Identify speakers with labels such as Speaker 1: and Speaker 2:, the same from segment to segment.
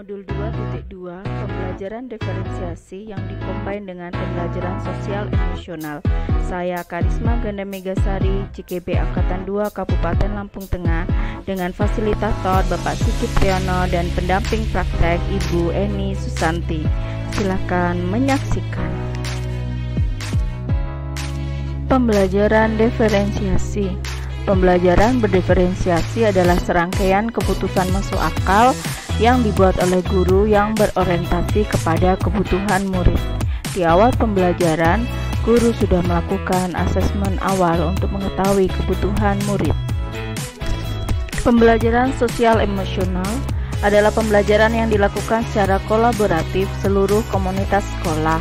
Speaker 1: Modul 2.2 Pembelajaran diferensiasi yang dikombin dengan pembelajaran sosial emosional. Saya Karisma Ganda Megasari, CKB Angkatan 2 Kabupaten Lampung Tengah, dengan fasilitator Bapak Sigit Priyono dan pendamping praktek Ibu Eni Susanti. Silakan menyaksikan. Pembelajaran diferensiasi. Pembelajaran berdiferensiasi adalah serangkaian keputusan masuk akal yang dibuat oleh guru yang berorientasi kepada kebutuhan murid. Di awal pembelajaran, guru sudah melakukan asesmen awal untuk mengetahui kebutuhan murid. Pembelajaran sosial emosional adalah pembelajaran yang dilakukan secara kolaboratif seluruh komunitas sekolah.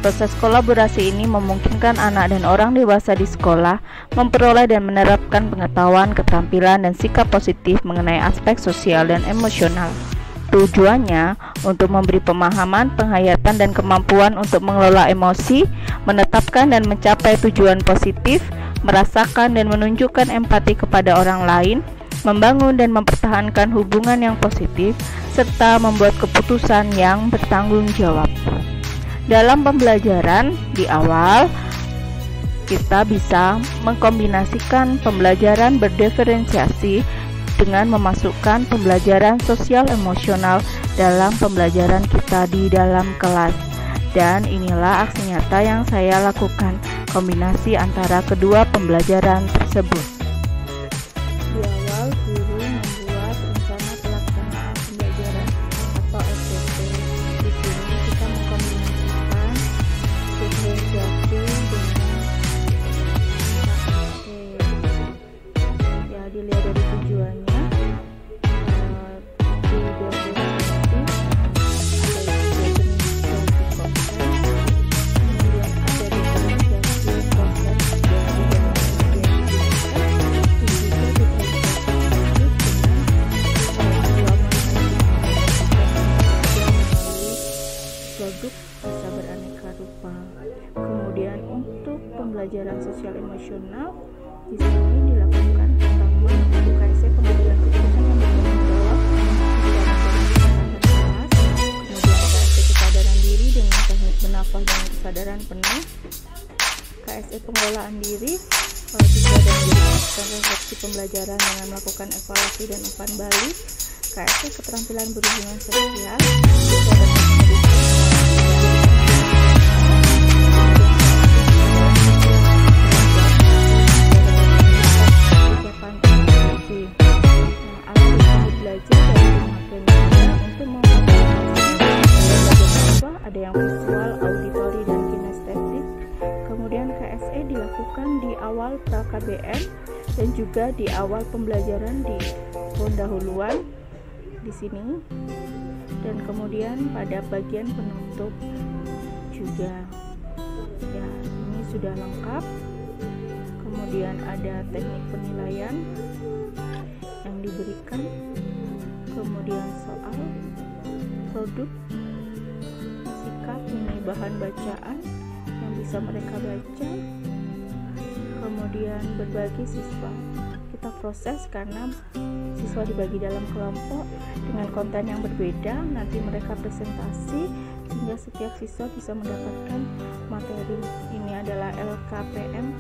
Speaker 1: Proses kolaborasi ini memungkinkan anak dan orang dewasa di sekolah memperoleh dan menerapkan pengetahuan, keterampilan, dan sikap positif mengenai aspek sosial dan emosional. Tujuannya untuk memberi pemahaman, penghayatan, dan kemampuan untuk mengelola emosi, menetapkan dan mencapai tujuan positif, merasakan dan menunjukkan empati kepada orang lain, membangun dan mempertahankan hubungan yang positif, serta membuat keputusan yang bertanggung jawab. Dalam pembelajaran di awal, kita bisa mengkombinasikan pembelajaran berdiferensiasi dengan memasukkan pembelajaran sosial emosional dalam pembelajaran kita di dalam kelas. Dan inilah aksi nyata yang saya lakukan, kombinasi antara kedua pembelajaran tersebut. Di awal, guru membuat rencana pelaksanaan pembelajaran atau SPP. Di sini kita mengkombinasikan diferensiasi dengan ya, dilihat dari tujuannya. Produk bisa beraneka rupa. Kemudian untuk pembelajaran sosial emosional di sini dilakukan pertama UKSE pengambilan keputusan yang bertanggung jawab kelas, kemudian KSE kesadaran diri dengan teknik bernafas dengan kesadaran penuh, KSE pengelolaan diri juga dan melakukan refleksi pembelajaran dengan melakukan evaluasi dan umpan balik, KSE keterampilan berhubungan sosial juga dan ada yang visual, auditori, dan kinestetik. Kemudian KSE dilakukan di awal pra-KBM dan juga di awal pembelajaran di pendahuluan di sini, dan kemudian pada bagian penutup juga. Ya, ini sudah lengkap. Kemudian ada teknik penilaian yang diberikan, kemudian soal, produk, sikap, ini bahan bacaan yang bisa mereka baca, kemudian berbagi siswa. Kita proses karena siswa dibagi dalam kelompok dengan konten yang berbeda, nanti mereka presentasi sehingga setiap siswa bisa mendapatkan materi. Ini adalah LKPM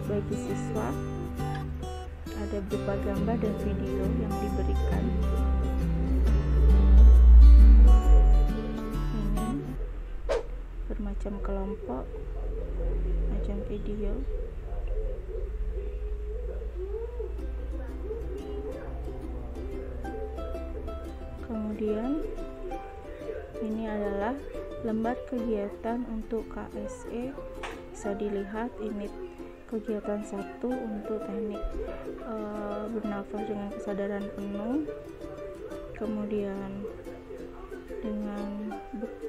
Speaker 1: bagi siswa, ada berupa gambar dan video yang diberikan. Ini bermacam kelompok, macam video. Kemudian ini adalah lembar kegiatan untuk KSE, bisa dilihat ini kegiatan 1 untuk teknik bernafas dengan kesadaran penuh, kemudian dengan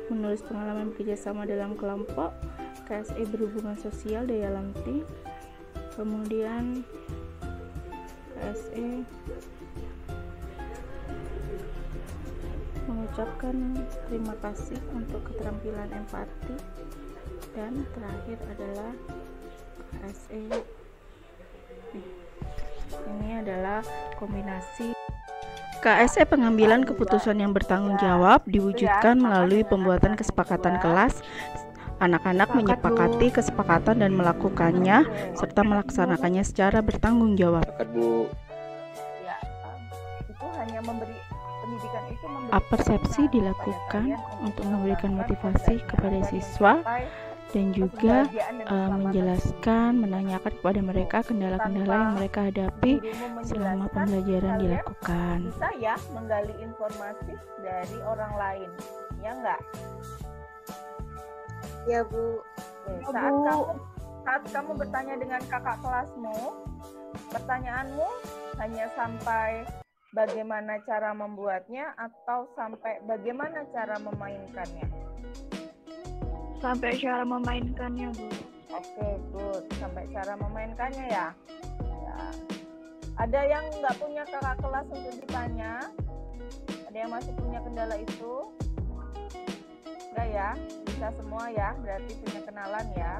Speaker 1: menulis pengalaman bekerjasama dalam kelompok, KSE berhubungan sosial daya lemti, kemudian KSE mengucapkan terima kasih untuk keterampilan empati, dan terakhir adalah KSE. Ini adalah kombinasi KSE pengambilan keputusan yang bertanggung jawab diwujudkan melalui pembuatan kesepakatan kelas. Anak-anak menyepakati kesepakatan dan melakukannya serta melaksanakannya secara bertanggung jawab.
Speaker 2: Itu hanya memberi pendidikan itu
Speaker 1: Persepsi dilakukan untuk memberikan motivasi kepada siswa dan juga menjelaskan, menanyakan kepada mereka kendala-kendala yang mereka hadapi selama pembelajaran dilakukan.
Speaker 2: Bisa ya menggali informasi dari orang lain, ya enggak?
Speaker 3: Ya Bu.
Speaker 2: Saat kamu bertanya dengan kakak kelasmu, pertanyaanmu hanya sampai bagaimana cara membuatnya atau sampai bagaimana cara memainkannya?
Speaker 3: Sampai cara memainkannya Bu.
Speaker 2: Oke, good. Sampai cara memainkannya ya. Ada yang nggak punya kakak kelas untuk ditanya? Ada yang masih punya kendala itu? Enggak ya? Bisa semua ya, berarti punya kenalan ya.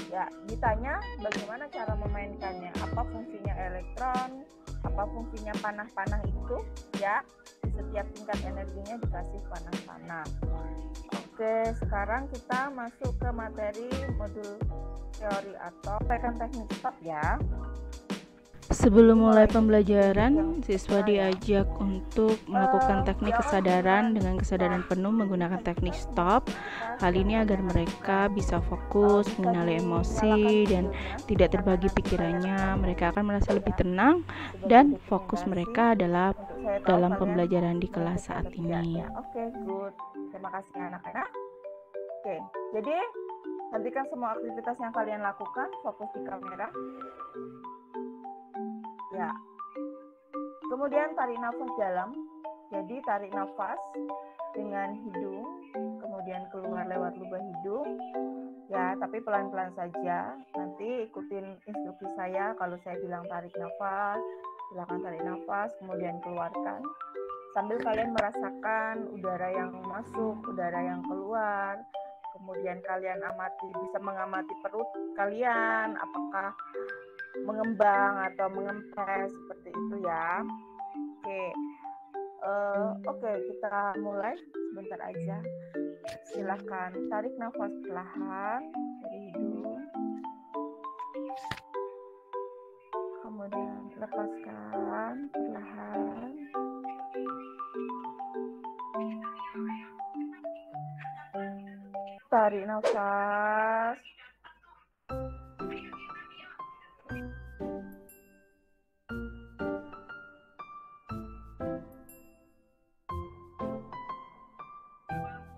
Speaker 2: Ya, ditanya bagaimana cara memainkannya, apa fungsinya elektron, apa fungsinya panah-panah itu ya. Di setiap tingkat energinya dikasih panah-panah. Oke, sekarang kita masuk ke materi modul teori atau teknik stop ya.
Speaker 1: Sebelum mulai pembelajaran, siswa diajak untuk melakukan teknik kesadaran dengan kesadaran penuh menggunakan teknik stop. Hal ini agar mereka bisa fokus, mengenali emosi, dan tidak terbagi pikirannya. Mereka akan merasa lebih tenang dan fokus mereka adalah dalam pembelajaran di kelas saat ini.
Speaker 2: Oke, good. Terima kasih anak-anak. Oke, jadi hentikan semua aktivitas yang kalian lakukan, fokus di kamera. Ya. Kemudian tarik nafas dalam. Jadi tarik nafas dengan hidung, kemudian keluar lewat lubang hidung. Ya, tapi pelan-pelan saja. Nanti ikutin instruksi saya. Kalau saya bilang tarik nafas, silakan tarik nafas, kemudian keluarkan. Sambil kalian merasakan udara yang masuk, udara yang keluar. Kemudian kalian bisa mengamati perut kalian, apakah mengembang atau mengempes seperti itu ya. Oke, kita mulai sebentar aja. Silahkan tarik nafas perlahan dari hidung, kemudian lepaskan perlahan. Tarik nafas.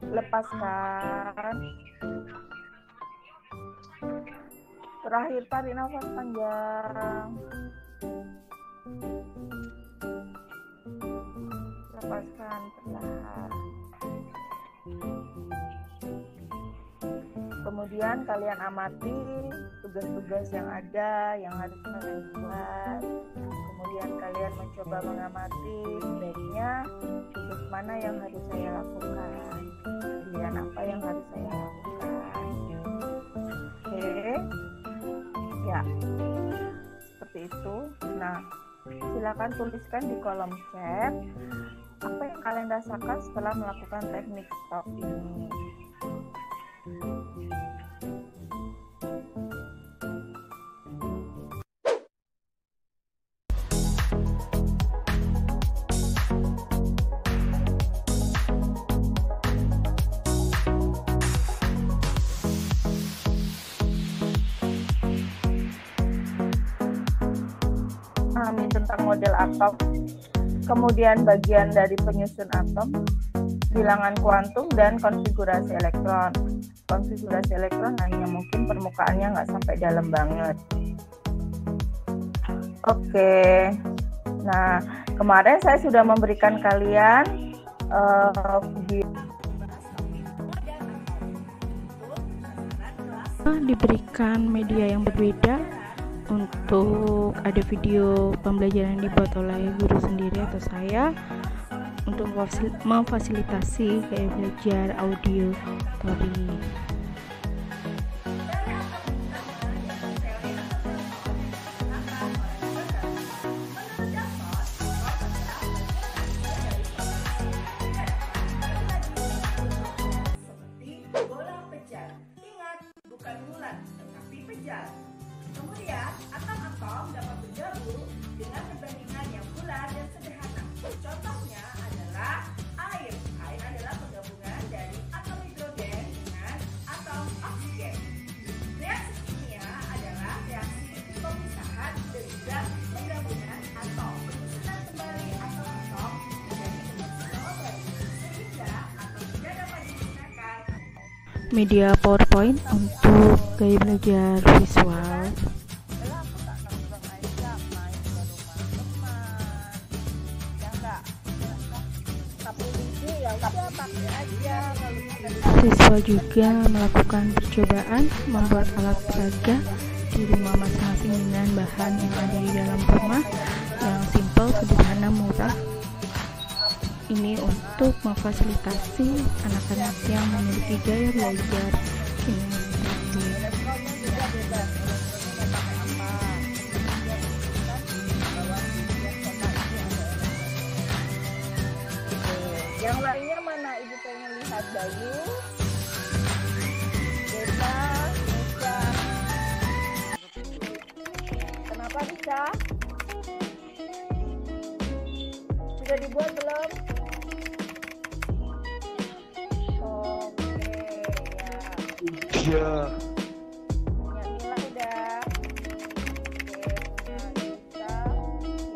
Speaker 2: Lepaskan. Terakhir tarik nafas panjang. Lepaskan perlahan. Kemudian kalian amati tugas-tugas yang ada, yang harus kalian buat. Kemudian kalian mencoba mengamati sebaiknya tugas mana yang harus saya lakukan, pilihan apa yang harus saya lakukan. Oke, ya seperti itu. Nah, silakan tuliskan di kolom chat apa yang kalian rasakan setelah melakukan teknik stop ini. Tentang model atom, kemudian bagian dari penyusun atom, bilangan kuantum, dan konfigurasi elektron. Konfigurasi elektron hanya mungkin permukaannya nggak sampai dalam banget. Oke, nah kemarin saya sudah memberikan kalian video.
Speaker 1: Diberikan media yang berbeda. Untuk ada video pembelajaran yang dibuat oleh guru sendiri atau saya untuk memfasilitasi kayak belajar audio teori.
Speaker 2: ginjal. Kemudian, atom-atom dapat bergabung dengan perbandingan yang bulat dan sederhana. Contohnya adalah air. Air adalah penggabungan dari atom hidrogen dengan atom oksigen. Reaksi kimia adalah reaksi pemisahan dan juga penggabungan atom. Penyusunan kembali atom-atom menjadi bentuk baru sehingga atom tidak dapat digunakan.
Speaker 1: Media PowerPoint untuk gaya belajar visual. Siswa juga melakukan percobaan membuat alat peraga di rumah masing-masing dengan bahan yang ada di dalam rumah yang simpel, sederhana, murah. Ini untuk memfasilitasi anak-anak yang memiliki gaya belajar kinestetik.
Speaker 2: Yang lainnya mana Ibu pengen lihat? Bayu, Desa, Nusa. Kenapa bisa? Sudah dibuat belum? Oke, ya.
Speaker 4: Iya.
Speaker 2: Punya Mila udah. Oke, punya Nisa.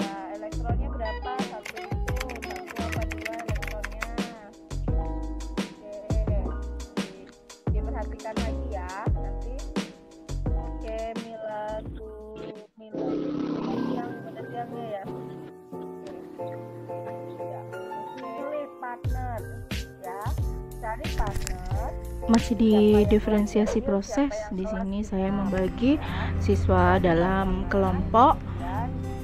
Speaker 2: Ya, elektronnya berapa? Satu apa dua elektronnya? Oke, diperhatikan lagi ya nanti. Oke, Mila yang udah siangnya ya. Ya, pilih partner ya, cari partner.
Speaker 1: Masih di diferensiasi proses. Di sini saya membagi siswa dalam kelompok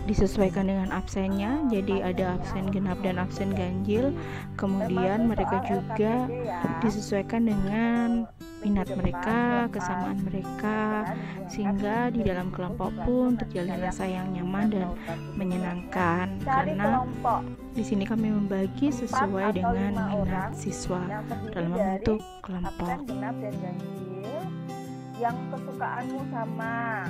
Speaker 1: disesuaikan dengan absennya. Jadi ada absen genap dan absen ganjil. Kemudian mereka juga disesuaikan dengan minat mereka, kesamaan mereka, sehingga di dalam kelompok pun terjalin rasa yang nyaman dan menyenangkan. Karena di sini kami membagi sesuai dengan minat siswa dalam membentuk kelompok.
Speaker 2: Genap dan ganjil yang kesukaanmu sama.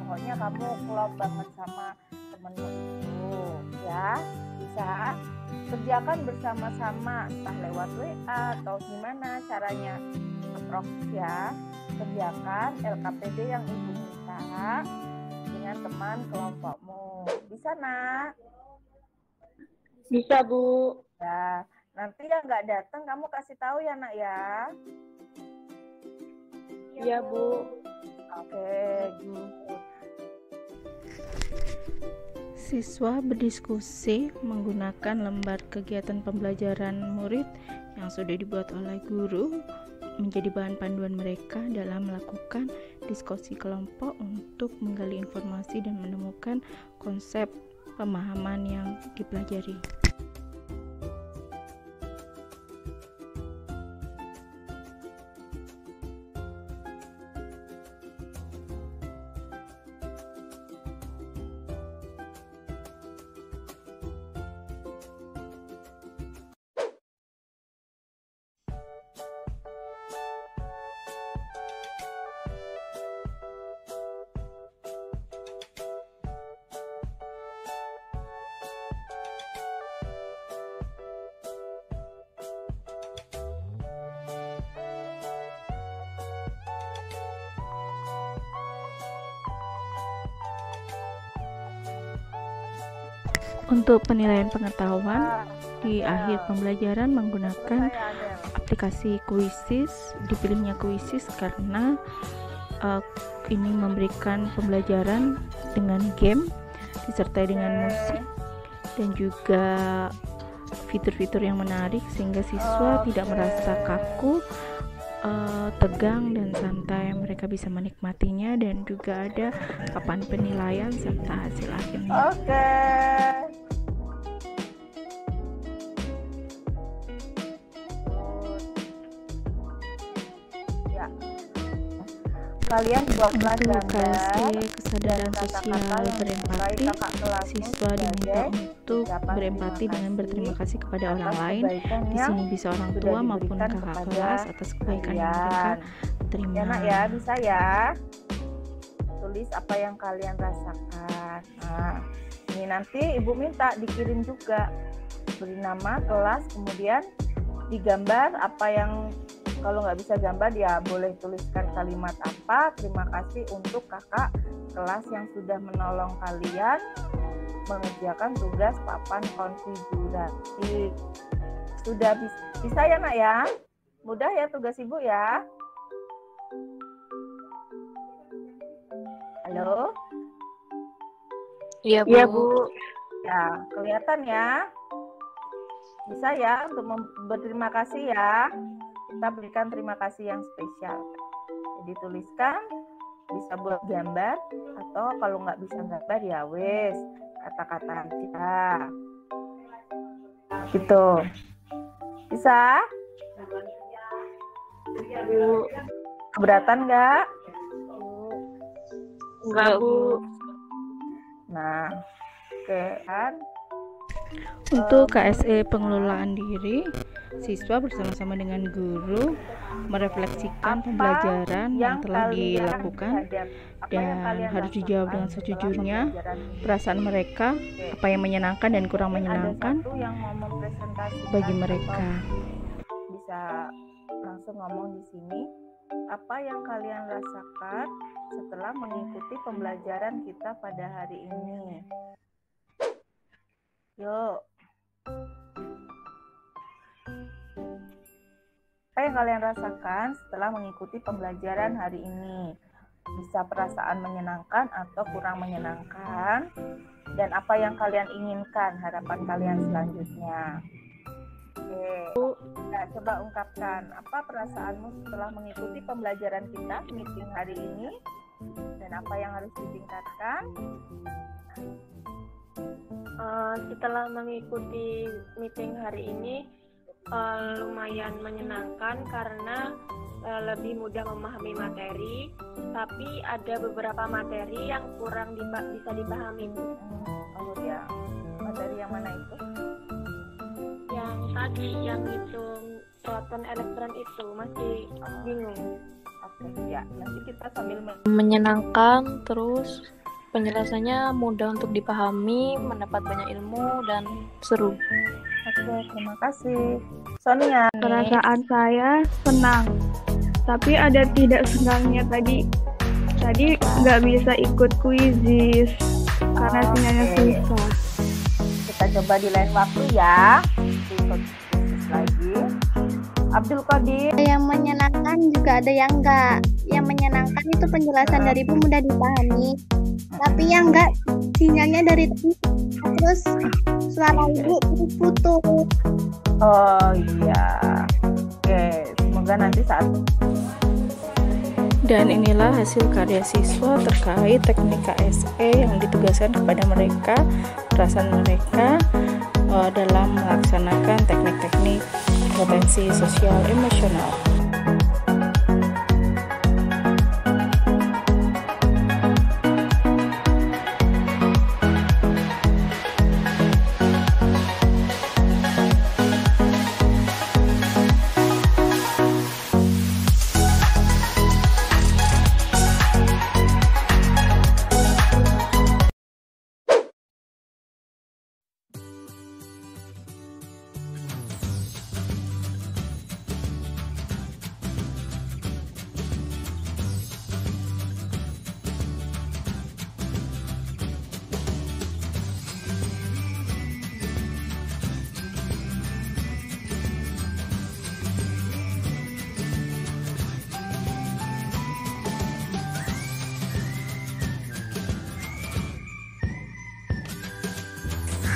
Speaker 2: Pokoknya kamu klop banget sama temenmu itu ya. Bisa kerjakan bersama-sama, entah lewat WA atau gimana caranya. Ya, kerjakan LKPD yang Ibu minta dengan teman kelompokmu. Bisa, Nak?
Speaker 3: Bisa, Bu.
Speaker 2: Ya, nanti yang nggak datang kamu kasih tahu ya, Nak ya.
Speaker 3: Iya, Bu.
Speaker 2: Oke, good.
Speaker 1: Siswa berdiskusi menggunakan lembar kegiatan pembelajaran murid yang sudah dibuat oleh guru menjadi bahan panduan mereka dalam melakukan diskusi kelompok untuk menggali informasi dan menemukan konsep pemahaman yang dipelajari. Untuk penilaian pengetahuan di akhir pembelajaran menggunakan aplikasi Quizzes. Dipilihnya Quizzes karena ini memberikan pembelajaran dengan game disertai dengan musik dan juga fitur-fitur yang menarik sehingga siswa tidak merasa kaku, tegang dan santai. Mereka bisa menikmatinya dan juga ada papan penilaian serta hasil akhirnya.
Speaker 2: Oke. Ya. Kalian buatlah gambar
Speaker 1: kesadaran sosial berempati. Siswa diminta untuk berempati dengan berterima kasih kepada orang lain. Di sini bisa orang tua maupun kakak kelas atas kebaikan yang mereka terima.
Speaker 2: Enak ya, bisa ya. tulis apa yang kalian rasakan. Nah, ini nanti Ibu minta dikirim juga, beri nama, kelas, kemudian digambar apa yang, kalau nggak bisa gambar ya boleh tuliskan kalimat apa, terima kasih untuk kakak kelas yang sudah menolong kalian mengerjakan tugas papan konfigurasi. Sudah bisa ya nak ya? Mudah ya tugas Ibu ya? Halo?
Speaker 3: Iya, Bu.
Speaker 2: Ya, kelihatan ya? Bisa ya untuk berterima kasih ya. Kita berikan terima kasih yang spesial. Jadi tuliskan, bisa buat gambar, atau kalau nggak bisa gambar ya wes, kata-kata aja. Gitu. Bisa?
Speaker 3: Bu.
Speaker 2: Keberatan nggak?
Speaker 3: Enggak, Bu.
Speaker 2: Nah, oke kan?
Speaker 1: Untuk KSE pengelolaan diri, siswa bersama-sama dengan guru merefleksikan pembelajaran yang telah dilakukan dan harus dijawab dengan sejujurnya perasaan mereka, apa yang menyenangkan dan kurang menyenangkan bagi mereka.
Speaker 2: Bisa langsung ngomong di sini, apa yang kalian rasakan setelah mengikuti pembelajaran kita pada hari ini. Yuk. Apa yang kalian rasakan setelah mengikuti pembelajaran hari ini? Bisa perasaan menyenangkan atau kurang menyenangkan? Dan apa yang kalian inginkan, harapan kalian selanjutnya? Oke. Nah, coba ungkapkan apa perasaanmu setelah mengikuti pembelajaran kita meeting hari ini? Dan apa yang harus ditingkatkan?
Speaker 3: Setelah mengikuti meeting hari ini lumayan menyenangkan karena lebih mudah memahami materi, tapi ada beberapa materi yang kurang bisa dipahami.
Speaker 2: Oh ya, materi yang mana itu?
Speaker 3: Yang tadi, yang hitung proton elektron itu masih bingung.
Speaker 2: Oke, ya nanti kita sambil
Speaker 4: menyenangkan, terus penjelasannya mudah untuk dipahami, mendapat banyak ilmu dan seru.
Speaker 2: Oke, terima kasih. Sonia.
Speaker 5: Perasaan saya senang, tapi ada tidak senangnya tadi nggak bisa ikut kuisis karena sinyalnya susah.
Speaker 2: Kita coba di lain waktu ya. Ikut lagi. Abdul Qadir.
Speaker 6: Yang menyenangkan juga ada yang enggak. Yang menyenangkan itu penjelasan dari Ibu mudah dipahami. Tapi yang enggak, sinyalnya dari terus suara Ibu putus.
Speaker 2: Oh iya. Oke, semoga nanti saat.
Speaker 1: Dan inilah hasil karya siswa terkait teknik KSE yang ditugaskan kepada mereka, perasaan mereka dalam melaksanakan teknik-teknik kompetensi sosial emosional.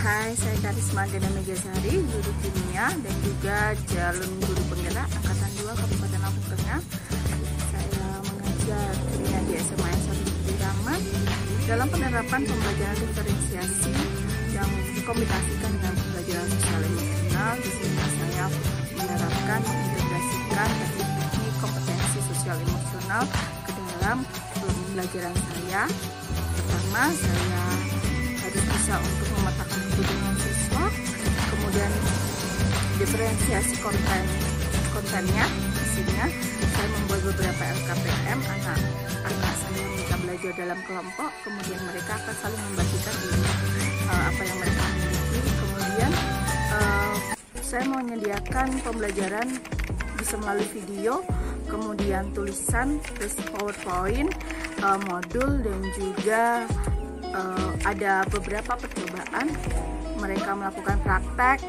Speaker 2: Hai, saya Karisma Gana Megasari, guru kimia dan juga calon guru penggerak Angkatan 2 Kabupaten Lampung Tengah. Saya mengajar kimia di SMA 1 Budi Rahman dalam penerapan pembelajaran diferensiasi yang dikombinasikan dengan pembelajaran sosial emosional. Di sini saya menerapkan mengintegrasikan teknik kompetensi sosial emosional ke dalam pembelajaran saya. Pertama, saya harus bisa untuk memetakan kebutuhan siswa, kemudian diferensiasi kontennya. Isinya saya membuat beberapa LKPM, anak saya minta belajar belajar dalam kelompok, kemudian mereka akan saling membagikan ilmu apa yang mereka miliki. Kemudian saya mau menyediakan pembelajaran bisa melalui video, kemudian tulisan, terus PowerPoint, modul, dan juga ada beberapa percobaan. Mereka melakukan praktek,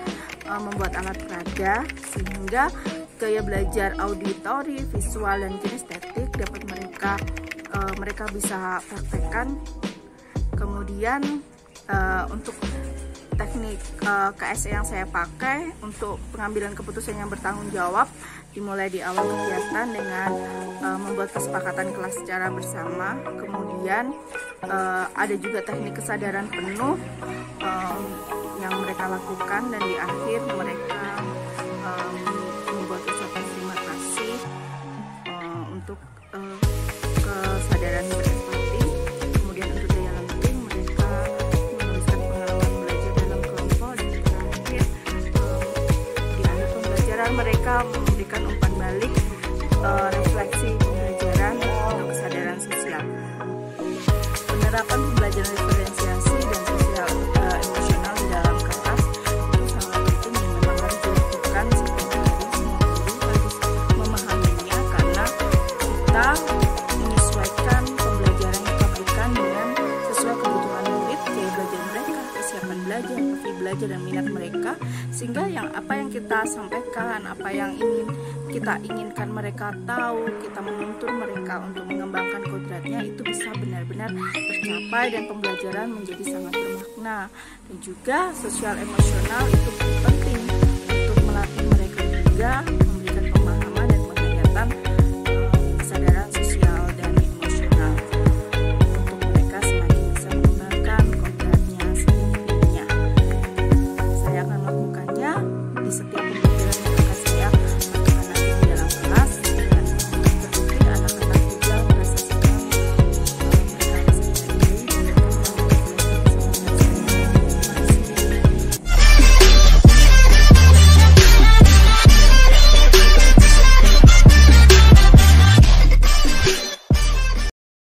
Speaker 2: membuat alat peraga, sehingga gaya belajar auditori, visual, dan kinestetik dapat mereka bisa praktekkan. Kemudian untuk teknik KSE yang saya pakai untuk pengambilan keputusan yang bertanggung jawab dimulai di awal kegiatan dengan membuat kesepakatan kelas secara bersama. Kemudian ada juga teknik kesadaran penuh yang mereka lakukan, dan di akhir mereka membuat ucapan terima kasih untuk kesadaran berempati. Kemudian untuk daya lenting mereka menuliskan pengalaman belajar dalam kelompok, dan terakhir di akhir pembelajaran mereka memberikan umpan balik refleksi pembelajaran untuk kesadaran sosial. Penerapan pembelajaran diferensiasi dan sosial emosional di dalam kelas itu sangat penting dan memang harus dilakukan setiap hari. Semua guru harus memahaminya karena kita menyesuaikan pembelajaran yang kita berikan dengan sesuai kebutuhan murid, gaya belajar mereka, kesiapan belajar, profil belajar, dan minat mereka, sehingga apa yang kita sampaikan, apa yang kita inginkan mereka tahu, kita menuntun mereka untuk mengembangkan kodratnya, itu bisa benar-benar tercapai dan pembelajaran menjadi sangat bermakna. Dan juga sosial emosional itu penting